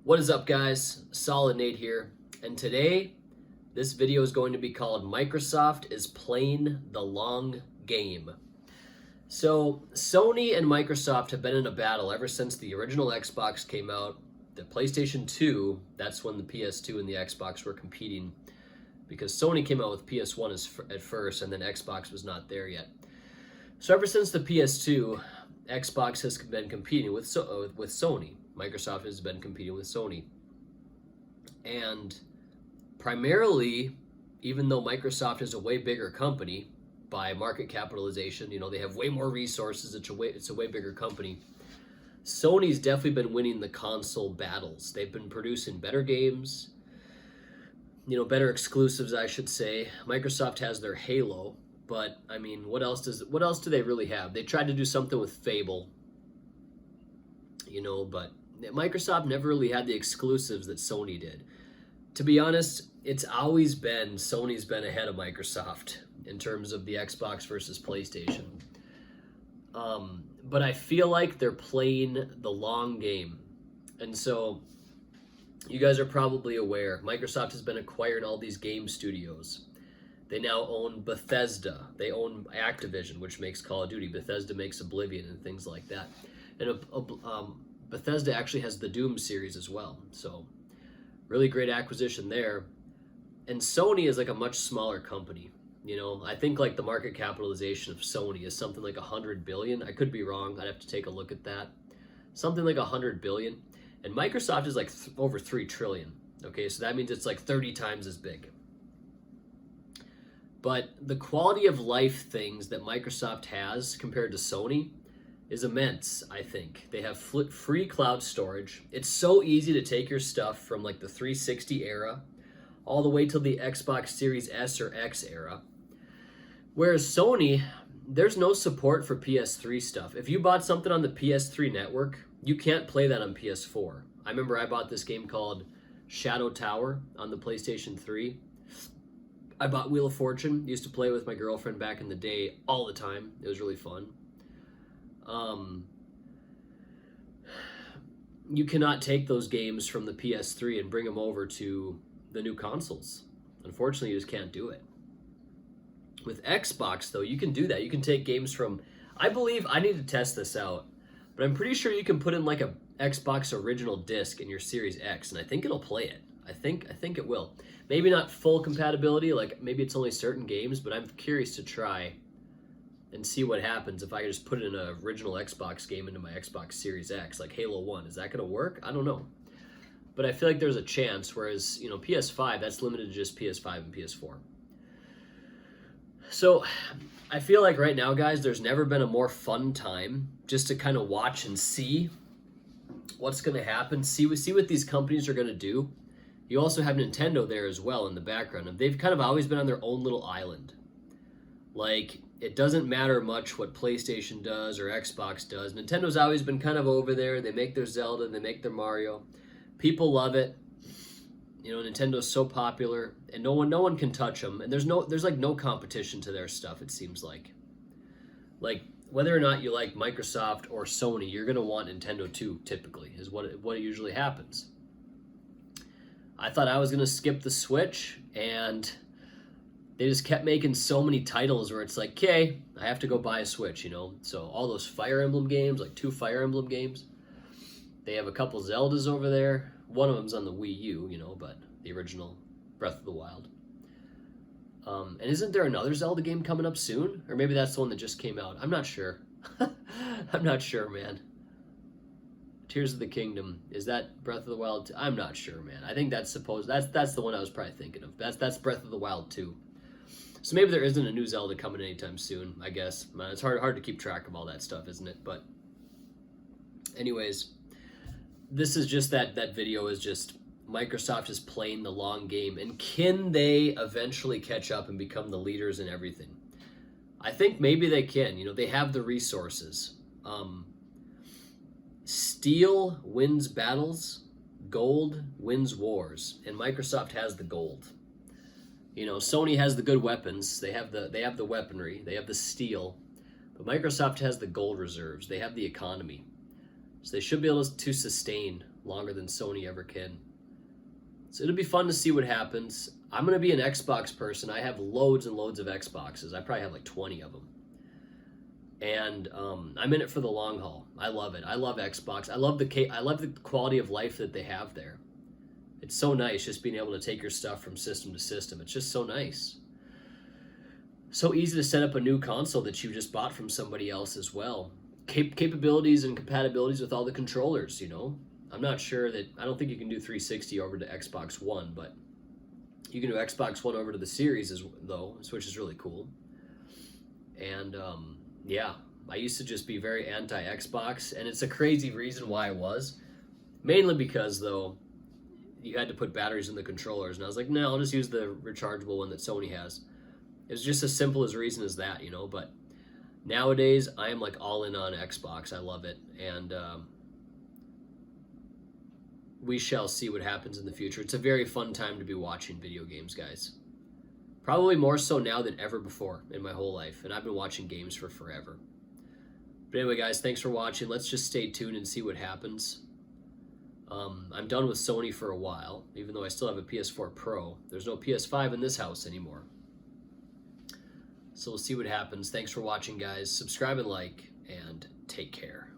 What is up, guys? Solid Nate here, and today this video is going to be called Microsoft is Playing the Long Game. So Sony and Microsoft have been in a battle ever since the original Xbox came out. The PlayStation 2, that's when the PS2 and the Xbox were competing, because Sony came out with PS1 at first and then Xbox was not there yet. So ever since the PS2, Xbox has been competing with Sony. Microsoft has been competing with Sony. And primarily, even though Microsoft is a way bigger company by market capitalization, they have way more resources, it's a way bigger company. Sony's definitely been winning the console battles. They've been producing better games, better exclusives, I should say. Microsoft has their Halo, but I mean, what else do they really have? They tried to do something with Fable, but Microsoft never really had the exclusives that Sony did. To be honest, it's always been Sony's been ahead of Microsoft in terms of the Xbox versus PlayStation. But I feel like they're playing the long game. And so you guys are probably aware, Microsoft has been acquiring all these game studios. They now own Bethesda. They own Activision, which makes Call of Duty. Bethesda makes Oblivion and things like that. And Bethesda actually has the Doom series as well. So really great acquisition there. And Sony is like a much smaller company. I think like the market capitalization of Sony is something like 100 billion. I could be wrong. I'd have to take a look at that. Something like 100 billion. And Microsoft is like over 3 trillion. Okay, so that means it's like 30 times as big. But the quality of life things that Microsoft has compared to Sony is immense, I think. They have free cloud storage. It's so easy to take your stuff from like the 360 era all the way till the Xbox Series S or X era. Whereas Sony, there's no support for PS3 stuff. If you bought something on the PS3 network, you can't play that on PS4. I remember I bought this game called Shadow Tower on the PlayStation 3. I bought Wheel of Fortune, used to play with my girlfriend back in the day all the time. It was really fun. You cannot take those games from the PS3 and bring them over to the new consoles. Unfortunately, you just can't do it. With Xbox, though, you can do that. You can take games from, I believe, I need to test this out, but I'm pretty sure you can put in like a Xbox original disc in your Series X, and I think it'll play it. I think it will. Maybe not full compatibility, like maybe it's only certain games, but I'm curious to try and see what happens if I just put in an original Xbox game into my Xbox Series X, like Halo 1. Is that going to work? I don't know. But I feel like there's a chance, whereas, PS5, that's limited to just PS5 and PS4. So I feel like right now, guys, there's never been a more fun time just to kind of watch and see what's going to happen, see what these companies are going to do. You also have Nintendo there as well in the background, and they've kind of always been on their own little island. Like, it doesn't matter much what PlayStation does or Xbox does. Nintendo's always been kind of over there. They make their Zelda, they make their Mario. People love it. Nintendo's so popular, and no one can touch them. And there's like no competition to their stuff. It seems like whether or not you like Microsoft or Sony, you're gonna want Nintendo too. Typically, is what usually happens. I thought I was gonna skip the Switch, and they just kept making so many titles where it's like, okay, I have to go buy a Switch, So all those Fire Emblem games, like 2 Fire Emblem games. They have a couple Zeldas over there. One of them's on the Wii U, but the original Breath of the Wild. And isn't there another Zelda game coming up soon? Or maybe that's the one that just came out. I'm not sure. I'm not sure, man. Tears of the Kingdom. Is that Breath of the Wild 2? I'm not sure, man. I think that's the one I was probably thinking of. That's Breath of the Wild 2. So maybe there isn't a new Zelda coming anytime soon, I guess. Man, it's hard to keep track of all that stuff, isn't it? But anyways, this is just that video is just Microsoft is playing the long game, and can they eventually catch up and become the leaders in everything? I think maybe they can. They have the resources. Steel wins battles, gold wins wars, and Microsoft has the gold. Sony has the good weapons. They have the weaponry. They have the steel. But Microsoft has the gold reserves. They have the economy. So they should be able to sustain longer than Sony ever can. So it'll be fun to see what happens. I'm going to be an Xbox person. I have loads and loads of Xboxes. I probably have like 20 of them. And I'm in it for the long haul. I love it. I love Xbox. I love the quality of life that they have there. It's so nice just being able to take your stuff from system to system. It's just so nice. So easy to set up a new console that you just bought from somebody else as well. Capabilities and compatibilities with all the controllers, you know. I'm not sure that, I don't think you can do 360 over to Xbox One, but you can do Xbox One over to the Series though, which is really cool. And yeah, I used to just be very anti-Xbox, and it's a crazy reason why I was. Mainly because, though, you had to put batteries in the controllers, and I was like, no, I'll just use the rechargeable one that Sony has. It's just as simple as reason as that, you know, but nowadays, I am like all in on Xbox. I love it, and we shall see what happens in the future. It's a very fun time to be watching video games, guys. Probably more so now than ever before in my whole life, and I've been watching games for forever. But anyway, guys, thanks for watching. Let's just stay tuned and see what happens. I'm done with Sony for a while, even though I still have a PS4 Pro. There's no PS5 in this house anymore. So we'll see what happens. Thanks for watching, guys. Subscribe and like, and take care.